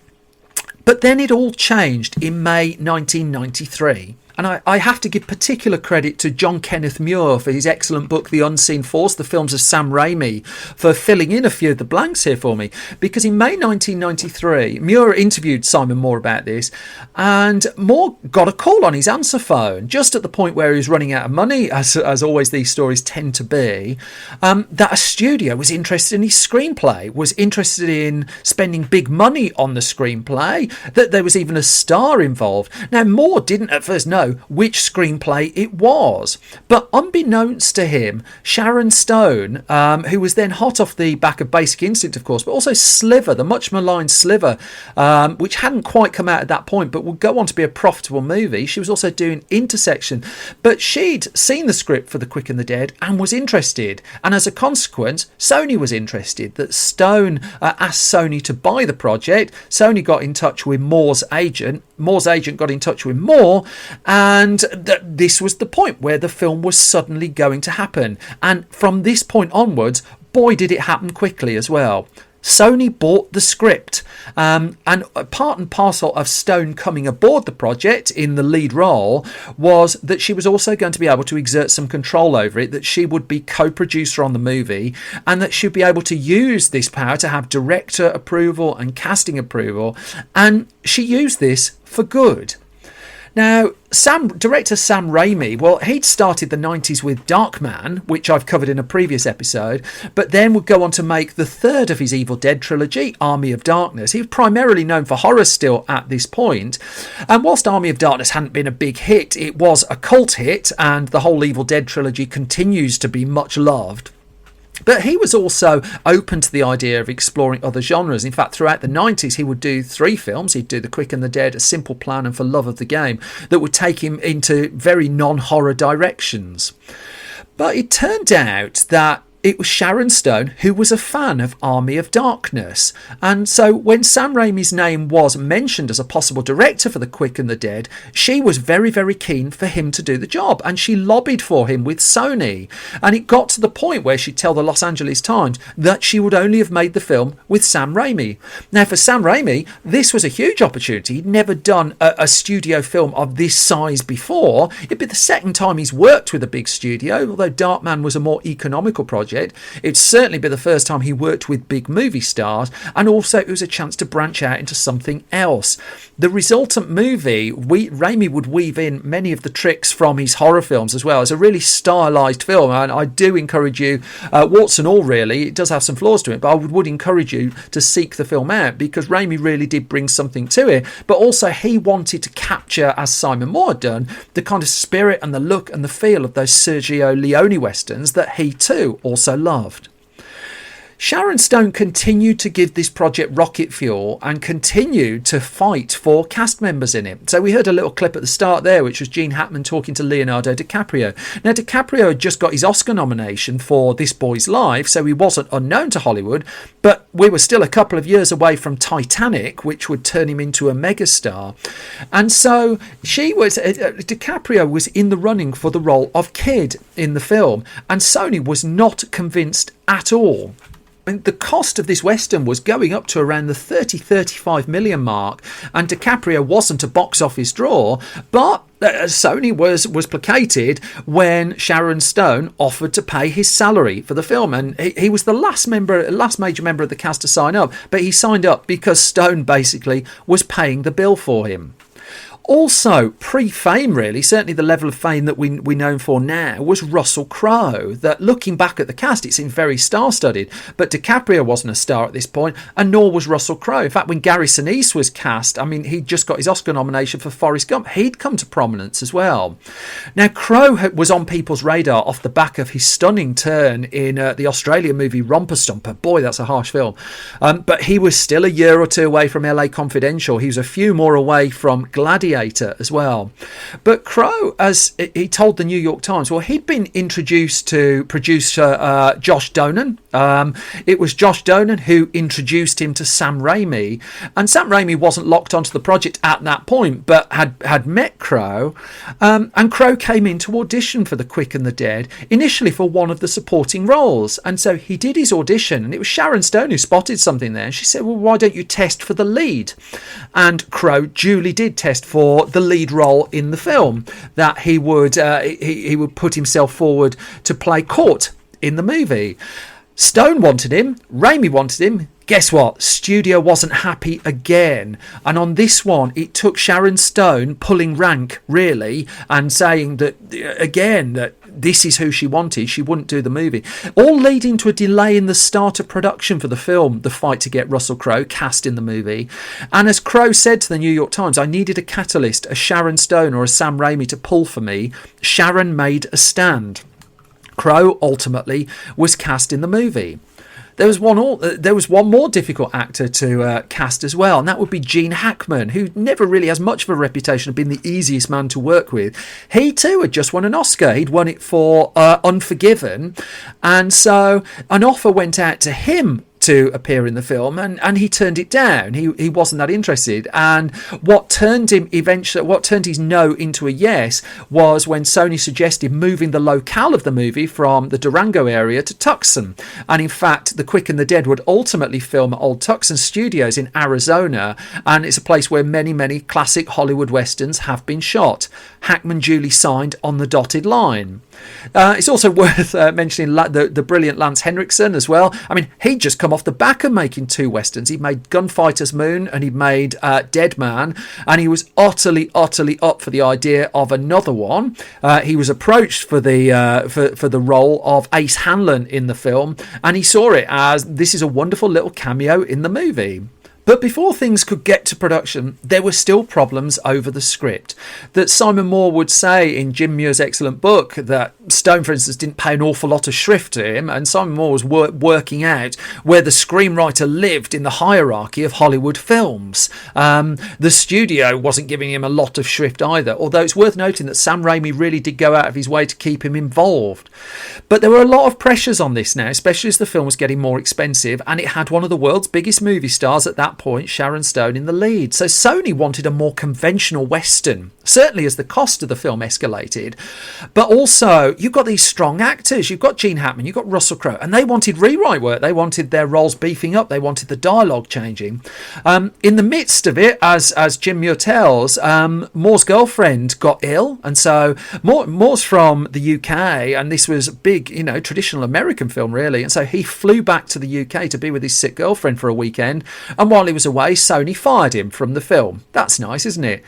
But then it all changed in May 1993. And I have to give particular credit to John Kenneth Muir for his excellent book, The Unseen Force, the films of Sam Raimi, for filling in a few of the blanks here for me. Because in May 1993, Muir interviewed Simon Moore about this, and Moore got a call on his answer phone, just at the point where he was running out of money, as always these stories tend to be, that a studio was interested in his screenplay, was interested in spending big money on the screenplay, that there was even a star involved. Now, Moore didn't at first know which screenplay it was, but unbeknownst to him, Sharon Stone, who was then hot off the back of Basic Instinct, of course, but also Sliver, the much maligned Sliver, which hadn't quite come out at that point but would go on to be a profitable movie. She was also doing Intersection, but she'd seen the script for The Quick and the Dead and was interested, and as a consequence Sony was interested. That Stone asked Sony to buy the project. Sony got in touch with Moore's agent got in touch with Moore, and this was the point where the film was suddenly going to happen. And from this point onwards, boy did it happen quickly as well. Sony bought the script, and part and parcel of Stone coming aboard the project in the lead role was that she was also going to be able to exert some control over it, that she would be co-producer on the movie, and that she'd be able to use this power to have director approval and casting approval, and she used this for good. Now, director Sam Raimi, well, he'd started the 90s with Darkman, which I've covered in a previous episode, but then would go on to make the third of his Evil Dead trilogy, Army of Darkness. He was primarily known for horror still at this point, and whilst Army of Darkness hadn't been a big hit, it was a cult hit, and the whole Evil Dead trilogy continues to be much loved. But he was also open to the idea of exploring other genres. In fact, throughout the 90s, he would do 3 films. He'd do The Quick and the Dead, A Simple Plan, and For Love of the Game, that would take him into very non-horror directions. But it turned out that it was Sharon Stone who was a fan of Army of Darkness. And so when Sam Raimi's name was mentioned as a possible director for The Quick and the Dead, she was very, very keen for him to do the job. And she lobbied for him with Sony. And it got to the point where she'd tell the Los Angeles Times that she would only have made the film with Sam Raimi. Now, for Sam Raimi, this was a huge opportunity. He'd never done a studio film of this size before. It'd be the second time he's worked with a big studio, although Darkman was a more economical project. project. It'd certainly be the first time he worked with big movie stars, and also it was a chance to branch out into something else. The resultant movie, Raimi would weave in many of the tricks from his horror films as well. It's a really stylised film, and I do encourage you, warts and all really, it does have some flaws to it, but I would encourage you to seek the film out, because Raimi really did bring something to it, but also he wanted to capture, as Simon Moore had done, the kind of spirit and the look and the feel of those Sergio Leone westerns that he too also loved. Sharon Stone continued to give this project rocket fuel and continued to fight for cast members in it. So we heard a little clip at the start there, which was Gene Hackman talking to Leonardo DiCaprio. Now, DiCaprio had just got his Oscar nomination for This Boy's Life, so he wasn't unknown to Hollywood, but we were still a couple of years away from Titanic, which would turn him into a megastar. And so DiCaprio was in the running for the role of Kid in the film, and Sony was not convinced at all. The cost of this Western was going up to around the 30-35 million mark, and DiCaprio wasn't a box office draw, but Sony was placated when Sharon Stone offered to pay his salary for the film, and he was the last major member of the cast to sign up, but he signed up because Stone basically was paying the bill for him. Also, pre-fame really, certainly the level of fame that we know him for now, was Russell Crowe. That looking back at the cast, it seemed very star-studded, but DiCaprio wasn't a star at this point, and nor was Russell Crowe. In fact, when Gary Sinise was cast, I mean, he'd just got his Oscar nomination for Forrest Gump. He'd come to prominence as well. Now, Crowe was on people's radar off the back of his stunning turn in the Australian movie Romper Stomper. Boy, that's a harsh film. But he was still a year or two away from LA Confidential. He was a few more away from Gladiator as well. But Crowe, as he told the New York Times, well, he'd been introduced to producer Josh Donen. It was Josh Donen who introduced him to Sam Raimi, and Sam Raimi wasn't locked onto the project at that point, but had met Crowe, and Crowe came in to audition for The Quick and the Dead, initially for one of the supporting roles. And so he did his audition, and it was Sharon Stone who spotted something there. She said, well, why don't you test for the lead? And Crowe duly did test for the lead role in the film, that he would put himself forward to play Court in the movie. Stone wanted him, Raimi wanted him. Guess what? Studio wasn't happy again. And on this one, it took Sharon Stone pulling rank, really, and saying that, again, that this is who she wanted. She wouldn't do the movie. All leading to a delay in the start of production for the film, the fight to get Russell Crowe cast in the movie. And as Crowe said to the New York Times, I needed a catalyst, a Sharon Stone or a Sam Raimi to pull for me. Sharon made a stand. Crowe ultimately was cast in the movie. There was one more difficult actor to cast as well, and that would be Gene Hackman, who never really has much of a reputation of being the easiest man to work with. He too had just won an Oscar. He'd won it for Unforgiven, and so an offer went out to him to appear in the film, and he turned it down. He wasn't that interested, and what turned his no into a yes was when Sony suggested moving the locale of the movie from the Durango area to Tucson. And in fact, The Quick and the Dead would ultimately film at Old Tucson Studios in Arizona, and it's a place where many classic Hollywood westerns have been shot. Hackman duly signed on the dotted line. It's also worth mentioning the brilliant Lance Henriksen as well. I mean, he'd just come off the back of making two westerns. He'd made Gunfighter's Moon and he'd made Dead Man, and he was utterly up for the idea of another one. He was approached for the role of Ace Hanlon in the film, and he saw it as this is a wonderful little cameo in the movie. But before things could get to production, there were still problems over the script. That Simon Moore would say in Jim Muir's excellent book that Stone, for instance, didn't pay an awful lot of shrift to him, and Simon Moore was working out where the screenwriter lived in the hierarchy of Hollywood films. The studio wasn't giving him a lot of shrift either, although it's worth noting that Sam Raimi really did go out of his way to keep him involved. But there were a lot of pressures on this now, especially as the film was getting more expensive, and it had one of the world's biggest movie stars at that point Sharon Stone in the lead. So Sony wanted a more conventional Western, certainly as the cost of the film escalated. But also, you've got these strong actors. You've got Gene Hackman, you've got Russell Crowe, and they wanted rewrite work. They wanted their roles beefing up. They wanted the dialogue changing. In the midst of it, as Jim Muir tells, Moore's girlfriend got ill, and so Moore's from the UK, and this was a big, traditional American film, really. And so he flew back to the UK to be with his sick girlfriend for a weekend. And while he was away, Sony fired him from the film. That's nice, isn't it?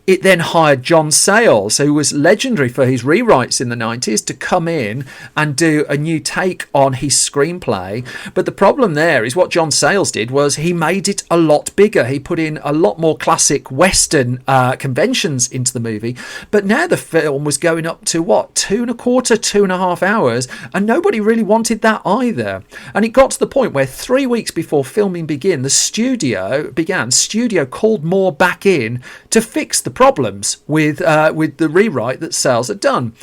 It then hired John Sayles, who was legendary for his rewrites in the 90s, to come in and do a new take on his screenplay. But the problem there is what John Sayles did was he made it a lot bigger. He put in a lot more classic Western conventions into the movie. But now the film was going up to 2.25 hours, and nobody really wanted that either. And it got to the point where 3 weeks before filming began, studio called Moore back in to fix the problems with the rewrite that Sayles had done.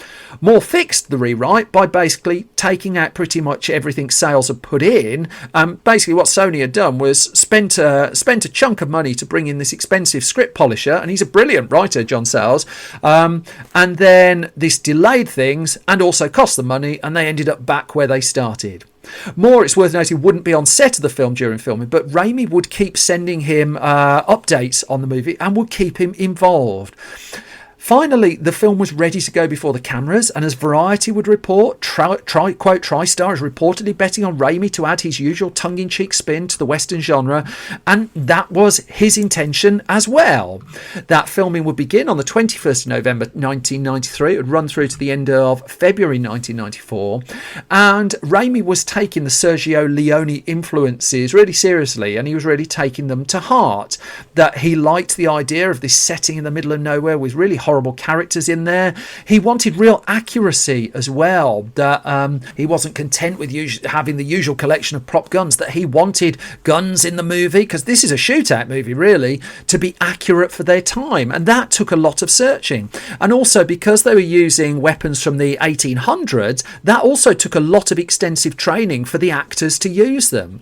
Moore fixed the rewrite by basically taking out pretty much everything Sayles had put in. Basically what Sony had done was spent a chunk of money to bring in this expensive script polisher, and he's a brilliant writer, John Sayles, and then this delayed things and also cost them money, and they ended up back where they started. Moore, it's worth noting, wouldn't be on set of the film during filming, but Raimi would keep sending him updates on the movie and would keep him involved. Finally, the film was ready to go before the cameras, and as Variety would report, TriStar is reportedly betting on Raimi to add his usual tongue-in-cheek spin to the Western genre, and that was his intention as well. That filming would begin on the 21st of November 1993. It would run through to the end of February 1994, and Raimi was taking the Sergio Leone influences really seriously, and he was really taking them to heart. That he liked the idea of this setting in the middle of nowhere with really horrible characters in there. He wanted real accuracy as well, that he wasn't content with having the usual collection of prop guns, that he wanted guns in the movie, because this is a shootout movie really, to be accurate for their time, and that took a lot of searching. And also because they were using weapons from the 1800s, that also took a lot of extensive training for the actors to use them.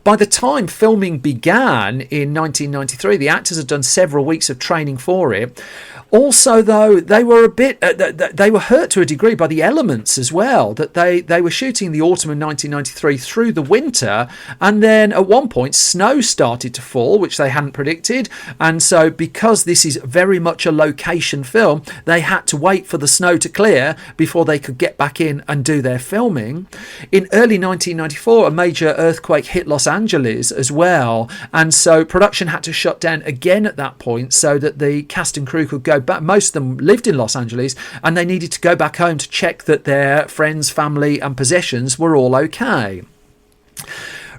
By the time filming began in 1993, the actors had done several weeks of training for it. Also, though, they were they were hurt to a degree by the elements as well, that they were shooting the autumn of 1993 through the winter, and then at one point snow started to fall, which they hadn't predicted, and so because this is very much a location film, they had to wait for the snow to clear before they could get back in and do their filming. In early 1994, a major earthquake hit Los Angeles as well, and so production had to shut down again at that point so that the cast and crew could go back. Most of them lived in Los Angeles, and they needed to go back home to check that their friends, family and possessions were all okay.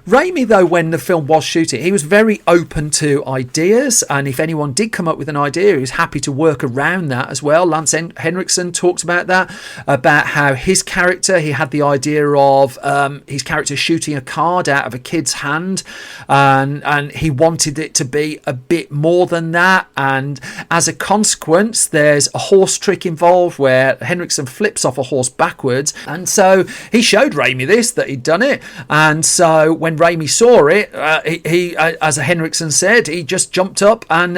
Raimi, though, when the film was shooting, he was very open to ideas, and if anyone did come up with an idea, he was happy to work around that as well. Lance Henriksen talked about that, about how his character, he had the idea of his character shooting a card out of a kid's hand, and he wanted it to be a bit more than that, and as a consequence, there's a horse trick involved where Henriksen flips off a horse backwards, and so he showed Raimi that he'd done it, and so when Raimi saw it, he as Henriksen said, he just jumped up and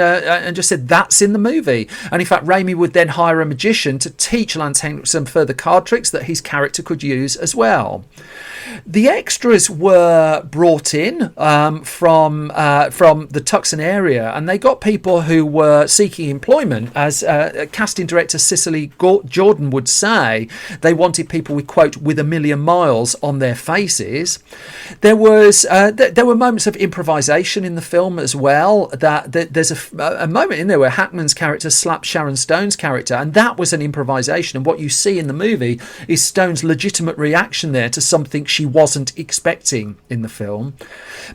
just said, that's in the movie. And in fact, Raimi would then hire a magician to teach Lance Henriksen further card tricks that his character could use as well. The extras were brought in from the Tucson area, and they got people who were seeking employment. As casting director Cicely Jordan would say, they wanted people with, quote, with a million miles on their faces. There were moments of improvisation in the film as well. There's a moment in there where Hackman's character slaps Sharon Stone's character, and that was an improvisation. And what you see in the movie is Stone's legitimate reaction there to something she wasn't expecting in the film.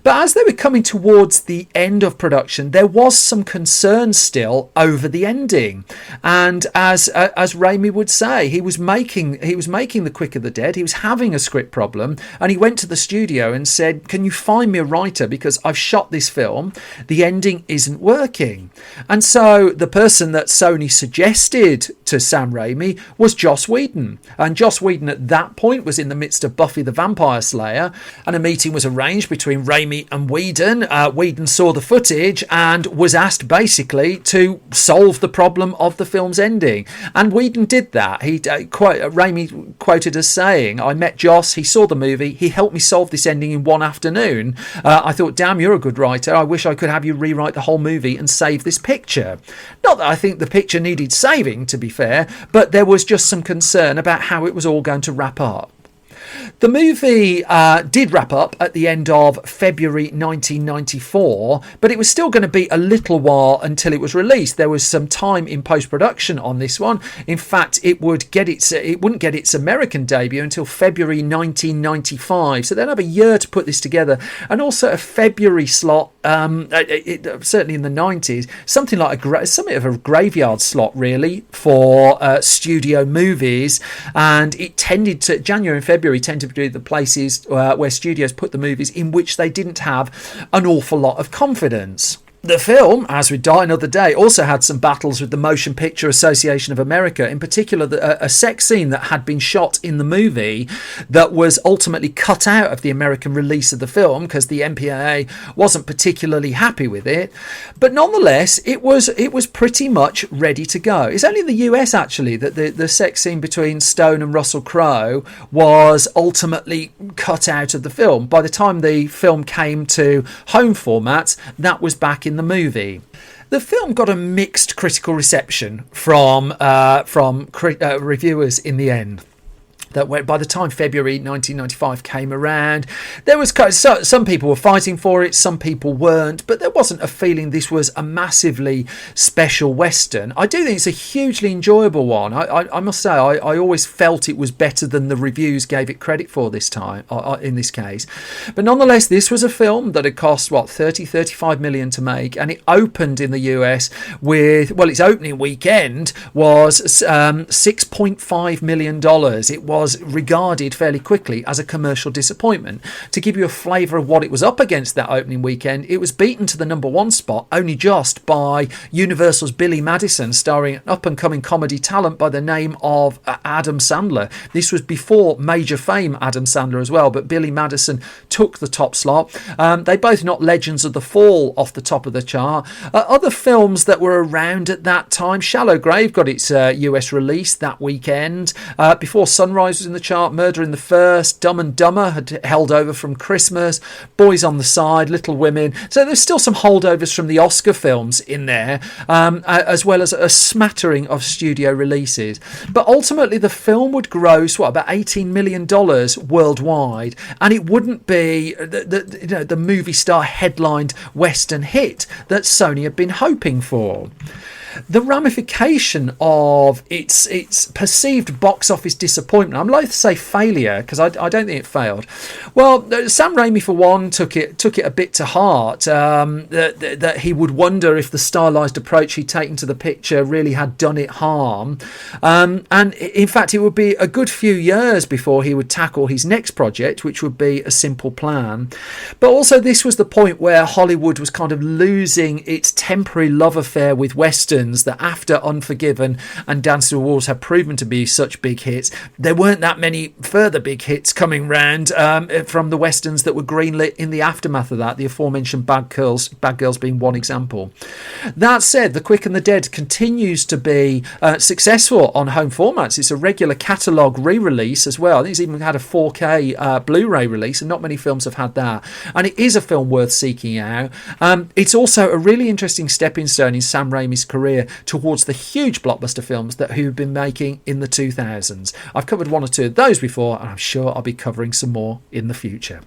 But as they were coming towards the end of production, there was some concern still over the ending. And as Raimi would say, he was making The Quick of the Dead. He was having a script problem, and he went to the studio and said, said, can you find me a writer, because I've shot this film, the ending isn't working. And so the person that Sony suggested to Sam Raimi was Joss Whedon. And Joss Whedon at that point was in the midst of Buffy the Vampire Slayer, and a meeting was arranged between Raimi and Whedon. Whedon saw the footage and was asked basically to solve the problem of the film's ending. And Whedon did that. Raimi quoted as saying, I met Joss, he saw the movie, he helped me solve this ending in one afternoon. I thought, damn, you're a good writer. I wish I could have you rewrite the whole movie and save this picture. Not that I think the picture needed saving, to be fair, but there was just some concern about how it was all going to wrap up. The movie did wrap up at the end of February 1994, but it was still going to be a little while until it was released. There was some time in post-production on this one. In fact, it wouldn't get its American debut until February 1995, so they'd have a year to put this together, and also a February slot. Certainly in the 90s, something of a graveyard slot really for studio movies, and it tended to January and February tended to be the places where studios put the movies in which they didn't have an awful lot of confidence. The film, As We Die Another Day, also had some battles with the Motion Picture Association of America, in particular a sex scene that had been shot in the movie that was ultimately cut out of the American release of the film because the MPAA wasn't particularly happy with it. But nonetheless, it was pretty much ready to go. It's only in the US, actually, that the sex scene between Stone and Russell Crowe was ultimately cut out of the film. By the time the film came to home format, that was back in the movie. The film got a mixed critical reception from reviewers in the end. That by the time February 1995 came around, there was some people were fighting for it, some people weren't, but there wasn't a feeling this was a massively special Western. I do think it's a hugely enjoyable one. I must say, I always felt it was better than the reviews gave it credit for this time, in this case. But nonetheless, this was a film that had cost, 35 million to make, and it opened in the US with, its opening weekend was $6.5 million. It was regarded fairly quickly as a commercial disappointment. To give you a flavour of what it was up against that opening weekend, it was beaten to the #1 spot only just by Universal's Billy Madison, starring an up-and-coming comedy talent by the name of Adam Sandler. This was before major fame Adam Sandler as well, but Billy Madison took the top slot. They both knocked Legends of the Fall off the top of the chart. Other films that were around at that time, Shallow Grave got its US release that weekend. Before Sunrise was in the chart, Murder in the First, Dumb and Dumber had held over from Christmas, Boys on the Side, Little Women. So there's still some holdovers from the Oscar films in there, as well as a smattering of studio releases. But ultimately the film would gross about $18 million worldwide, and it wouldn't be the movie star headlined Western hit that Sony had been hoping for. The ramification of its perceived box office disappointment, I'm loath to say failure because I don't think it failed. Well, Sam Raimi for one took it a bit to heart, that he would wonder if the stylised approach he'd taken to the picture really had done it harm, and in fact it would be a good few years before he would tackle his next project, which would be A Simple Plan. But also this was the point where Hollywood was kind of losing its temporary love affair with westerns that after Unforgiven and Dance to the Wolves had proven to be such big hits, there weren't that many further big hits coming round from the westerns that were greenlit in the aftermath of that, the aforementioned Bad Girls being one example. That said, The Quick and the Dead continues to be successful on home formats. It's a regular catalogue re-release as well. I think it's even had a 4K Blu-ray release, and not many films have had that. And it is a film worth seeking out. It's also a really interesting stepping stone in Sam Raimi's career towards the huge blockbuster films that he'd been making in the 2000s. I've covered one or two of those before, and I'm sure I'll be covering some more in the future.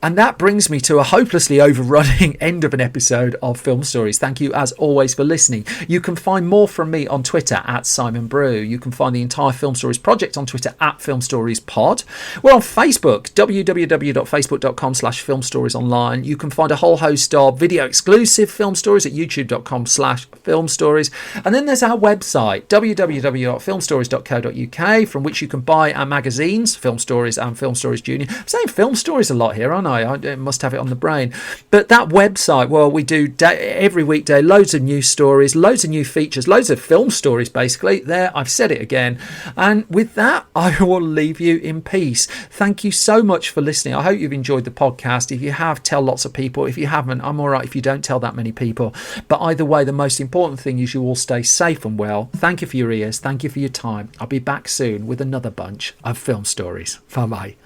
And that brings me to a hopelessly overrunning end of an episode of Film Stories. Thank you, as always, for listening. You can find more from me on Twitter at Simon Brew. You can find the entire Film Stories project on Twitter at Film Stories Pod. We're on Facebook, www.facebook.com/Film Stories Online. You can find a whole host of video exclusive film stories at youtube.com/Film Stories. And then there's our website, www.filmstories.co.uk, from which you can buy our magazines, Film Stories and Film Stories Junior. I'm saying Film Stories a lot here, aren't I? I must have it on the brain. But that website, well, we do every weekday loads of new stories, loads of new features, loads of film stories, basically. There, I've said it again. And with that, I will leave you in peace. Thank you so much for listening. I hope you've enjoyed the podcast. If you have, tell lots of people. If you haven't, I'm all right if you don't tell that many people. But either way, the most important thing is you all stay safe and well. Thank you for your ears. Thank you for your time. I'll be back soon with another bunch of film stories. Bye-bye.